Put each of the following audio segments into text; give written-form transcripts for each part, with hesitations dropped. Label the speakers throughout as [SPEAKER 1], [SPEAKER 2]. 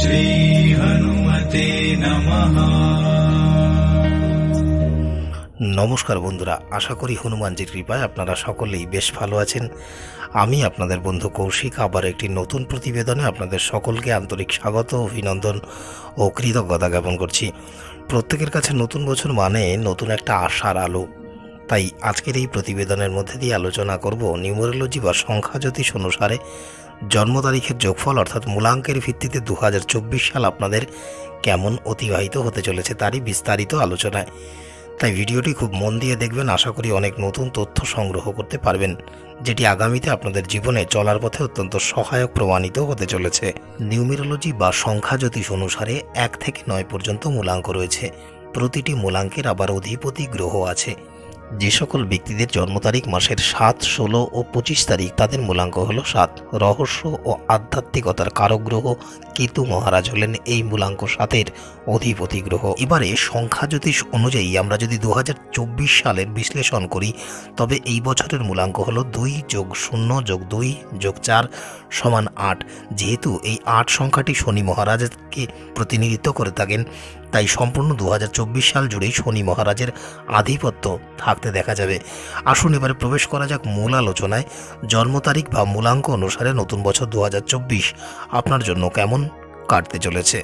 [SPEAKER 1] श्री हनुमते नमः।
[SPEAKER 2] নমস্কার বন্ধুরা, আশা করি হনুমানজির কৃপায় আপনারা সকলেই বেশ ভালো আছেন। আমি আপনাদের বন্ধু কৌশিক আবার একটি নতুন প্রতিবেদনে আপনাদের সকলকে আন্তরিক স্বাগত, অভিনন্দন ও কৃতজ্ঞতা জ্ঞাপন করছি। প্রত্যেকের কাছে নতুন বছর মানে নতুন একটা আশার আলো। তাই আজকের এই প্রতিবেদনের মধ্যে দিয়ে আলোচনা করব নিউমেরোলজি বা সংখ্যা জ্যোতিষ অনুসারে জন্ম তারিখের যোগফল অর্থাৎ মূলাঙ্কের ভিত্তিতে 2024 সাল আপনাদের কেমন অতিবাহিত হতে চলেছে তারই বিস্তারিত আলোচনায়। তাই ভিডিওটি খুব মন দিয়ে দেখবেন, আশা করি অনেক নতুন তথ্য সংগ্রহ করতে পারবেন, যেটি আগামীতে আপনাদের জীবনে চলার পথে অত্যন্ত সহায়ক প্রমাণিত হতে চলেছে। নিউমেরোলজি বা সংখ্যা জ্যোতিষ অনুসারে 1 থেকে 9 পর্যন্ত মূলাঙ্ক রয়েছে। প্রতিটি মূলাঙ্কের আবার অধিপতি গ্রহ আছে। যে সকল ব্যক্তিদের জন্ম তারিখ মাসের 7, 16 ও 25 তারিখ তাদের মূলাঙ্ক হলো 7। রহস্য ও আধ্যাত্মিকতার কারক গ্রহ কেতু মহারাজ হলেন এই মূলাঙ্ক 7-এর অধিপতি গ্রহ। এবারে সংখ্যা জ্যোতিষ অনুযায়ী আমরা যদি 2024 সালের বিশ্লেষণ করি, তবে এই বছরের মূলাঙ্ক হলো 2 + 0 + 2 + 4 = 8। যেহেতু এই 8 সংখ্যাটি শনি মহারাজকে প্রতিনিধিত্ব করে থাকেন, তাই সম্পূর্ণ 2024 সাল জুড়েই শনি মহারাজের আধিপত্য থাকতে দেখা যাবে। আসুন এবারে প্রবেশ করা যাক মূল আলোচনায়। জন্ম তারিখ বা মূলাঙ্ক অনুসারে নতুন বছর 2024 আপনার জন্য কেমন কাটতে চলেছে।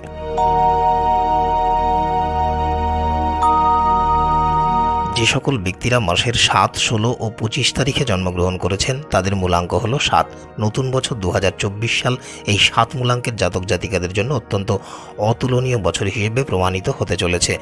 [SPEAKER 2] যে সকল ব্যক্তিরা মাসের 7, 16 ও 25 তারিখে জন্মগ্রহণ করেছেন তাদের মূলাঙ্ক হলো 7। নতুন বছর 2024 সাল এই 7 মূলাঙ্কের জাতক জাতিকাদের জন্য অত্যন্ত অতুলনীয় বছর হিসেবে প্রমাণিত হতে চলেছে।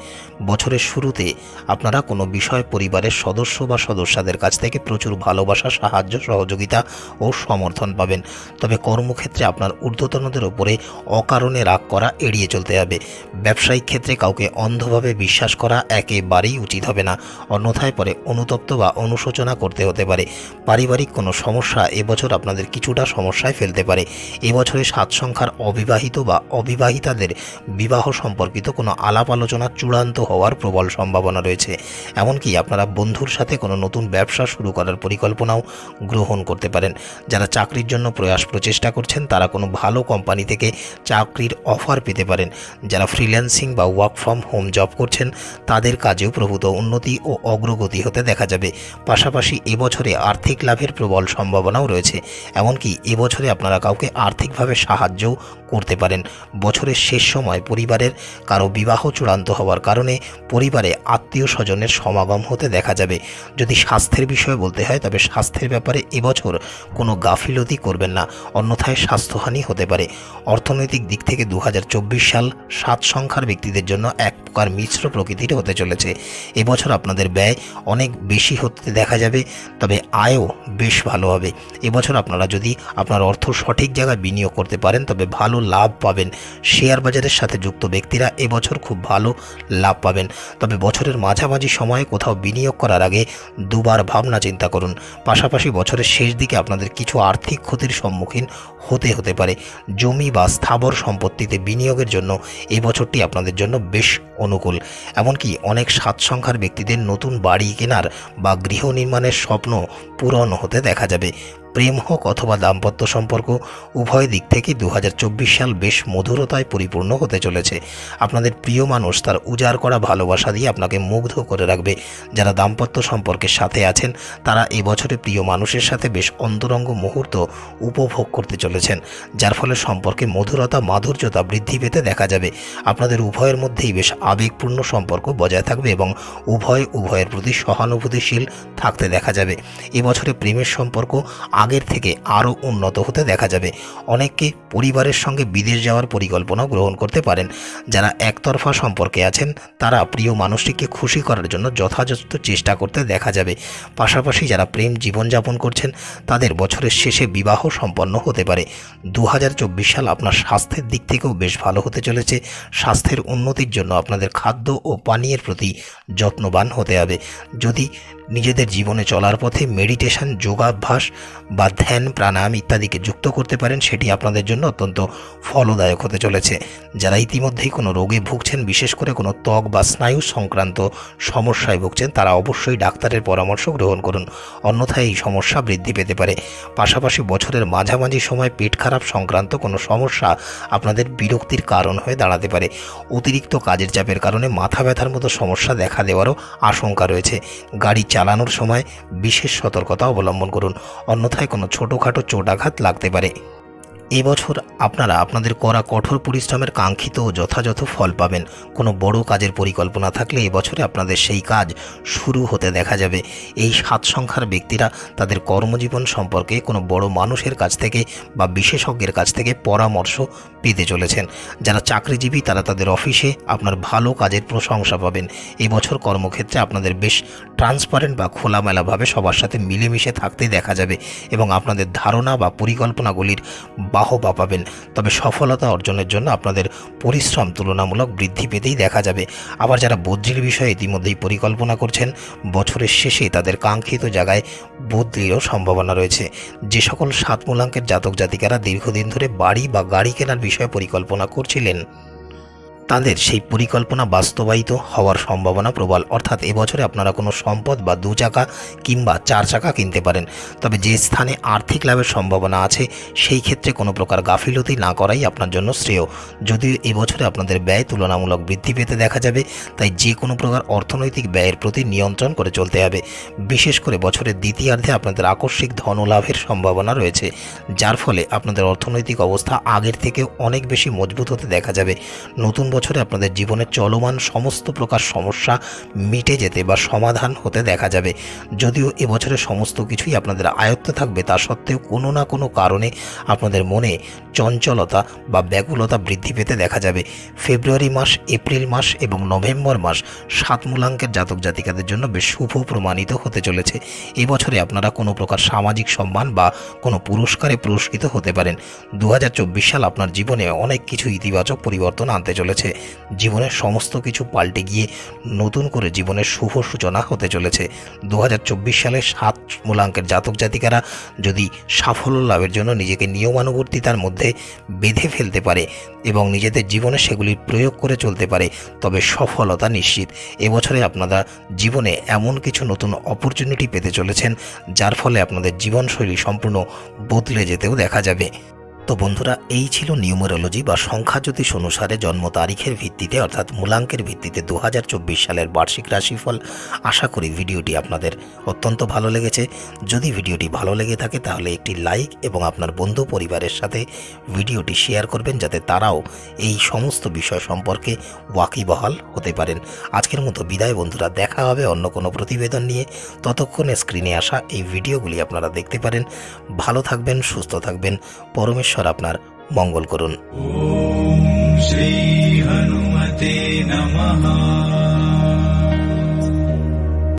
[SPEAKER 2] বছরের শুরুতে আপনারা কোনো বিষয় পরিবারের সদস্য বা সদস্যদের কাছ থেকে প্রচুর ভালোবাসা, সাহায্য, সহযোগিতা ও সমর্থন পাবেন। তবে কর্মক্ষেত্রে আপনার ঊর্ধ্বতনদের ওপরে অকারণে রাগ করা এড়িয়ে চলতে হবে। ব্যবসায়িক ক্ষেত্রে কাউকে অন্ধভাবে বিশ্বাস করা একেবারেই উচিত হবে না, অন্যথায় পরে অনুতপ্ত বা অনুশোচনা করতে হতে পারে। পারিবারিক কোনো সমস্যা এবছর আপনাদের কিছুটা সমস্যায় ফেলতে পারে। এবছরে 7 সংখ্যার অবিবাহিত বা অবিবাহিতাদের বিবাহ সম্পর্কিত কোনো আলাপ আলোচনা চূড়ান্ত হওয়ার প্রবল সম্ভাবনা রয়েছে। এমনকি আপনারা বন্ধুর সাথে কোনো নতুন ব্যবসা শুরু করার পরিকল্পনাও গ্রহণ করতে পারেন। যারা চাকরির জন্য প্রচেষ্টা করছেন তারা কোনো ভালো কোম্পানি থেকে চাকরির অফার পেতে পারেন। যারা ফ্রিল্যান্সিং বা ওয়ার্ক ফ্রম হোম জব করছেন তাদের কাজেও প্রভূত উন্নতি ও অগ্রগতি হতে দেখা যাবে। পাশাপাশি এবছরে আর্থিক লাভের প্রবল সম্ভাবনাও রয়েছে। এমনকি এবছরে আপনারা কাউকে আর্থিকভাবে সাহায্যও করতে পারেন। বছরের শেষ সময় পরিবারের কারো বিবাহ চূড়ান্ত হওয়ার কারণে পরিবারে আত্মীয় স্বজনের সমাগম হতে দেখা যাবে। যদি স্বাস্থ্যের বিষয়ে বলতে হয়, তবে স্বাস্থ্যের ব্যাপারে এবছর কোনো গাফিলতি করবেন না, অন্যথায় স্বাস্থ্যহানি হতে পারে। অর্থনৈতিক দিক থেকে 2024 সাল 7 সংখ্যার ব্যক্তিদের জন্য এক প্রকার মিশ্র প্রকৃতির হতে চলেছে। এবছর আপনাদের ব্যয় অনেক বেশি হতে দেখা যাবে, তবে আয়ও বেশ ভালো হবে। এবছর আপনারা যদি আপনার অর্থ সঠিক জায়গায় বিনিয়োগ করতে পারেন তবে ভালো লাভ পাবেন। শেয়ার বাজারের সাথে যুক্ত ব্যক্তিরা এবছর খুব ভালো লাভ পাবেন। তবে বছরের মাঝামাঝি সময়ে কোথাও বিনিয়োগ করার আগে দুবার ভাবনা চিন্তা করুন। পাশাপাশি বছরের শেষ দিকে আপনাদের কিছু আর্থিক ক্ষতির সম্মুখীন হতে পারে। জমি বা স্থাবর সম্পত্তিতে বিনিয়োগের জন্য এই বছরটি আপনাদের জন্য বেশ অনুকূল। এমনকি অনেক 7 সংখ্যার ব্যক্তিদের নতুন বাড়ি কেনার বা গৃহ নির্মাণের স্বপ্ন পূরণ হতে দেখা যাবে। প্রেম হোক অথবা দাম্পত্য সম্পর্ক, উভয় দিক থেকে 2024 সাল বেশ মধুরতায় পরিপূর্ণ হতে চলেছে। আপনাদের প্রিয় মানুষ তার উজাড় করা ভালোবাসা দিয়ে আপনাকে মুগ্ধ করে রাখবে। যারা দাম্পত্য সম্পর্কের সাথে আছেন তারা এবছরে প্রিয় মানুষের সাথে বেশ অন্তরঙ্গ মুহূর্ত উপভোগ করতে চলেছেন, যার ফলে সম্পর্কে মধুরতা, মাধুর্যতা বৃদ্ধি পেতে দেখা যাবে। আপনাদের উভয়ের মধ্যেই বেশ আবেগপূর্ণ সম্পর্ক বজায় থাকবে এবং উভয়ের প্রতি সহানুভূতিশীল থাকতে দেখা যাবে। এবছরে প্রেমের সম্পর্ক আগের থেকে আরও উন্নত হতে দেখা যাবে। অনেককে পরিবারের সঙ্গে বিদেশ যাওয়ার পরিকল্পনা গ্রহণ করতে পারেন। যারা একতরফা সম্পর্কে আছেন তারা প্রিয় মানুষটিকে খুশি করার জন্য যথাযথ চেষ্টা করতে দেখা যাবে। পাশাপাশি যারা প্রেম জীবনযাপন করছেন তাদের বছরের শেষে বিবাহ সম্পন্ন হতে পারে। 2024 সাল আপনার স্বাস্থ্যের দিক থেকেও বেশ ভালো হতে চলেছে। স্বাস্থ্যের উন্নতির জন্য আপনাদের খাদ্য ও পানীয়ের প্রতি যত্নবান হতে হবে। যদি নিজেদের জীবনে চলার পথে মেডিটেশন, যোগাভ্যাস বা ধ্যান, প্রাণায়াম ইত্যাদিকে যুক্ত করতে পারেন। সেটি আপনাদের জন্য অত্যন্ত ফলদায়ক হতে চলেছে। যারা ইতিমধ্যেই কোনো রোগে ভুগছেন, বিশেষ করে কোনো ত্বক বা স্নায়ু সংক্রান্ত সমস্যায় ভুগছেন, তারা অবশ্যই ডাক্তারের পরামর্শ গ্রহণ করুন, অন্যথায় এই সমস্যা বৃদ্ধি পেতে পারে। পাশাপাশি বছরের মাঝামাঝি সময় পেট খারাপ সংক্রান্ত কোনো সমস্যা আপনাদের বিরক্তির কারণ হয়ে দাঁড়াতে পারে। অতিরিক্ত কাজের চাপের কারণে মাথা ব্যথার মতো সমস্যা দেখা দেওয়ারও আশঙ্কা রয়েছে। গাড়ি চালানোর সময় বিশেষ সতর্কতা অবলম্বন করুন, অন্যথায় কোনো ছোটোখাটো চোটাঘাত লাগতে পারে। এবছর আপনারা আপনাদের করা কঠোর পরিশ্রমের কাঙ্ক্ষিত ও যথাযথ ফল পাবেন। কোনো বড় কাজের পরিকল্পনা থাকলে এবছরে আপনাদের সেই কাজ শুরু হতে দেখা যাবে। এই 7 সংখ্যার ব্যক্তিরা তাদের কর্মজীবন সম্পর্কে কোনো বড় মানুষের কাছ থেকে বা বিশেষজ্ঞের কাছ থেকে পরামর্শ পেতে চলেছেন। যারা চাকরিজীবী তারা তাদের অফিসে আপনার ভালো কাজের প্রশংসা পাবেন। এবছর কর্মক্ষেত্রে আপনাদের বেশ ট্রান্সপারেন্ট বা খোলামেলাভাবে সবার সাথে মিলেমিশে থাকতে দেখা যাবে এবং আপনাদের ধারণা বা পরিকল্পনাগুলির বাহবা পাবেন। তবে সফলতা অর্জনের জন্য আপনাদের পরিশ্রম তুলনামূলক বৃদ্ধি পেতেই দেখা যাবে। আবার যারা বদলির বিষয়ে ইতিমধ্যেই পরিকল্পনা করছেন, বছরের শেষে তাদের কাঙ্ক্ষিত জায়গায় বদলিরও সম্ভাবনা রয়েছে। যে সকল 7 মূলাঙ্কের জাতক জাতিকারা দীর্ঘদিন ধরে বাড়ি বা গাড়ি কেনার বিষয়ে পরিকল্পনা করছিলেন, তাদের সেই পরিকল্পনা বাস্তবায়িত হওয়ার সম্ভাবনা প্রবল। অর্থাৎ এবছরে আপনারা কোনো সম্পদ বা 2 চাকা কিংবা 4 চাকা কিনতে পারেন। তবে যে স্থানে আর্থিক লাভের সম্ভাবনা আছে সেই ক্ষেত্রে কোনো প্রকার গাফিলতি না করাই আপনার জন্য শ্রেয়। যদিও এবছরে আপনাদের ব্যয় তুলনামূলক বৃদ্ধি পেতে দেখা যাবে, তাই যে কোনো প্রকার অর্থনৈতিক ব্যয়ের প্রতি নিয়ন্ত্রণ করে চলতে হবে। বিশেষ করে বছরের দ্বিতীয়ার্ধে আপনাদের আকস্মিক ধনলাভের সম্ভাবনা রয়েছে, যার ফলে আপনাদের অর্থনৈতিক অবস্থা আগের থেকে অনেক বেশি মজবুত হতে দেখা যাবে। নতুন বছরে আপনাদের জীবনের চলমান সমস্ত প্রকার সমস্যা মিটে যেতে বা সমাধান হতে দেখা যাবে। যদিও এবছরে সমস্ত কিছুই আপনাদের আয়ত্তে থাকবে, তা সত্ত্বেও কোনো না কোনো কারণে আপনাদের মনে চঞ্চলতা বা ব্যাকুলতা বৃদ্ধি পেতে দেখা যাবে। ফেব্রুয়ারি মাস, এপ্রিল মাস এবং নভেম্বর মাস 7 মূলাঙ্কের জাতক জাতিকাদের জন্য বেশ শুভ প্রমাণিত হতে চলেছে। এবছরে আপনারা কোনো প্রকার সামাজিক সম্মান বা কোনো পুরস্কারে পুরস্কৃত হতে পারেন। 2024 সাল আপনার জীবনে অনেক কিছু ইতিবাচক পরিবর্তন আনতে চলেছে। জীবনের সমস্ত কিছু পাল্টে গিয়ে নতুন করে জীবনের শুভ সূচনা হতে চলেছে। 2024 সালে 7 মূলাঙ্কের জাতক জাতিকারা যদি সাফল্য লাভের জন্য নিজেকে নিয়মানুবর্তিতার মধ্যে বেঁধে ফেলতে পারে এবং নিজেদের জীবনে সেগুলির প্রয়োগ করে চলতে পারে, তবে সফলতা নিশ্চিত। এবছরে আপনারা জীবনে এমন কিছু নতুন অপরচুনিটি পেতে চলেছেন, যার ফলে আপনাদের জীবনশৈলী সম্পূর্ণ বদলে যেতেও দেখা যাবে। তো বন্ধুরা, এই ছিল নিউমেরোলজি বা সংখ্যা জ্যোতিষ অনুসারে জন্ম তারিখের ভিত্তিতে অর্থাৎ মূলাঙ্কের ভিত্তিতে 2024 সালের বার্ষিক রাশিফল। আশা করি ভিডিওটি আপনাদের অত্যন্ত ভালো লেগেছে। যদি ভিডিওটি ভালো লেগে থাকে তাহলে একটি লাইক এবং আপনার বন্ধু পরিবারের সাথে ভিডিওটি শেয়ার করবেন, যাতে তারাও এই সমস্ত বিষয় সম্পর্কে ওয়াকিবহাল হতে পারেন। আজকের মতো বিদায় বন্ধুরা, দেখা হবে অন্য কোনো প্রতিবেদন নিয়ে। ততক্ষণে স্ক্রিনে আসা এই ভিডিওগুলি আপনারা দেখতে পারেন। ভালো থাকবেন, সুস্থ থাকবেন, পরমেশ্বর আপনার মঙ্গল করুন।
[SPEAKER 1] ওম শ্রী হনুমতে নমঃ।